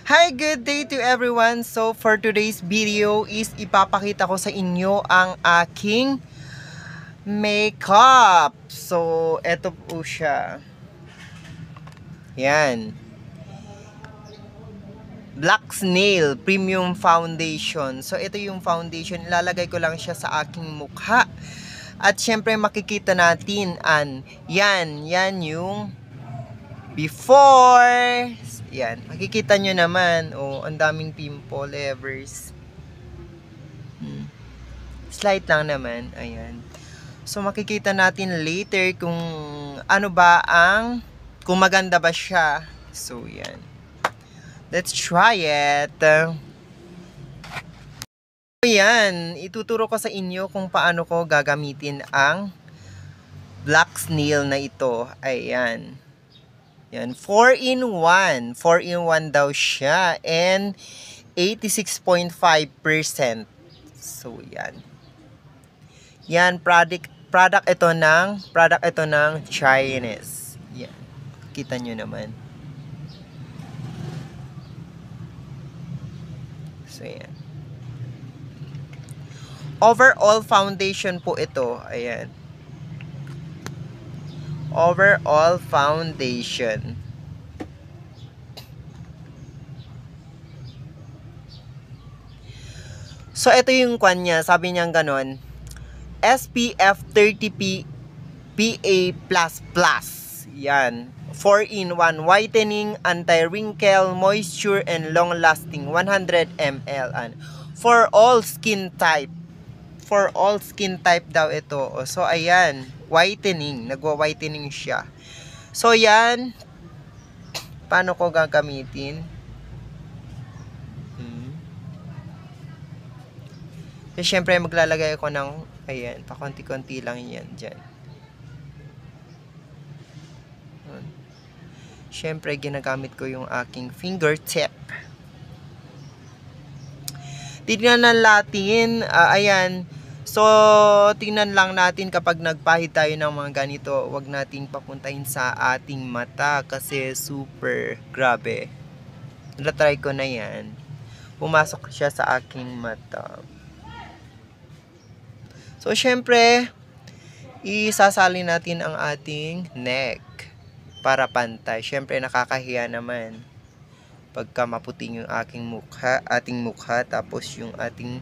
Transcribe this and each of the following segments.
Hi, good day to everyone. So for today's video is ipapakita ko sa inyo ang aking makeup. So eto po siya. Yan. Black Snail Premium Foundation. So ito yung foundation. Ilalagay ko lang siya sa aking mukha. At syempre makikita natin yan yung before. Yan, makikita nyo naman. Oh, ang daming pimple evers. Slight lang naman. Ayan. So, makikita natin later kung ano ba kung maganda ba siya. So, yan. Let's try it. So, yan. Ituturo ko sa inyo kung paano ko gagamitin ang Black Snail na ito. Ayan. Yan. 4-in-1. 4-in-1 daw siya. And 86.5%. So, yan. Yan, product ito ng Chinese. Yan. Kita nyo naman. So, yan. Overall foundation po ito. Ayan. Overall foundation. So, ito yung kanya. Sabi niya ganon. SPF 30 PA++. Yan. 4-in-1 whitening, anti-wrinkle, moisture, and long-lasting 100 ml. For all skin type. For all skin type daw ito. So, ayan. Whitening. Nagwa-whitening siya. So, yan. Paano ko gagamitin? So, syempre, maglalagay ako ng, ayan, pakonti-konti lang yan dyan. Syempre, ginagamit ko yung aking fingertip. Tignan natin, ayan. So, tingnan lang natin kapag nagpahid tayo ng mga ganito, wag nating papuntahin sa ating mata kasi super grabe. Natry ko na yan. Pumasok siya sa aking mata. So, syempre, isasali natin ang ating neck para pantay. Syempre, nakakahiya naman pagka maputing yung ating mukha, tapos yung ating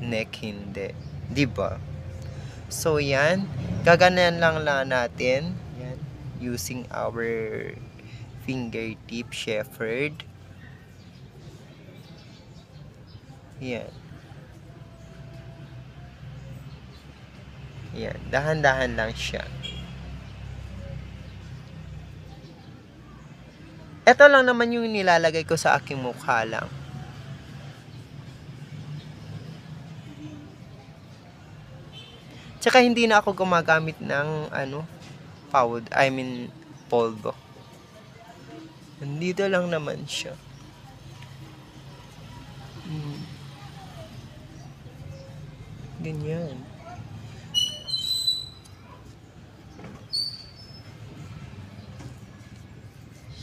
neck hindi. Diba? So, yan. Gaganan lang natin. Yan. Using our fingertip shepherd. Yan. Yan. Dahan-dahan lang siya. Ito lang naman yung nilalagay ko sa aking mukha lang. Tsaka hindi na ako gumagamit ng polvo. Nandito lang naman siya. Ganyan.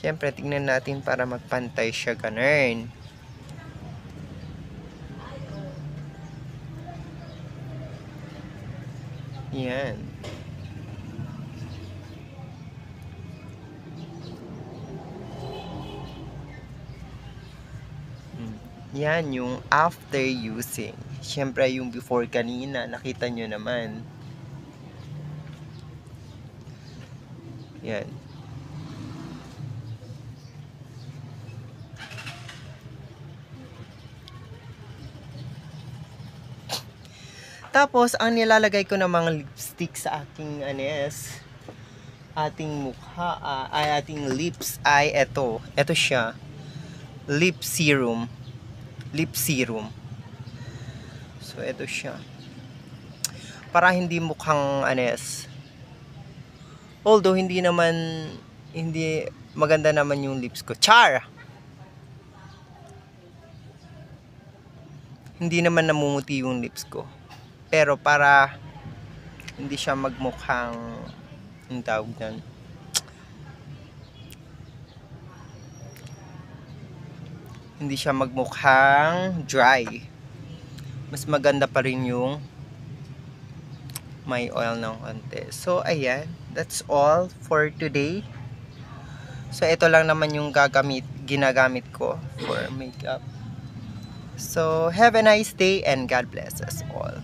Siyempre, tingnan natin para magpantay siya ganun. Yan. Yan yung after using. Siyempre, yung before kanina, nakita nyo naman. Yan. Tapos, ang nilalagay ko ng mga lipstick sa aking ating mukha, ating lips ay ito. Ito siya. Lip serum. So, ito siya. Para hindi mukhang although, hindi maganda naman yung lips ko. Char! Hindi naman namumuti yung lips ko. Pero para hindi siya magmukhang yung tawag dyan, hindi siya magmukhang dry. Mas maganda pa rin yung may oil ng konti. So, ayan. That's all for today. So, ito lang naman yung ginagamit ko for makeup. So, have a nice day and God bless us all.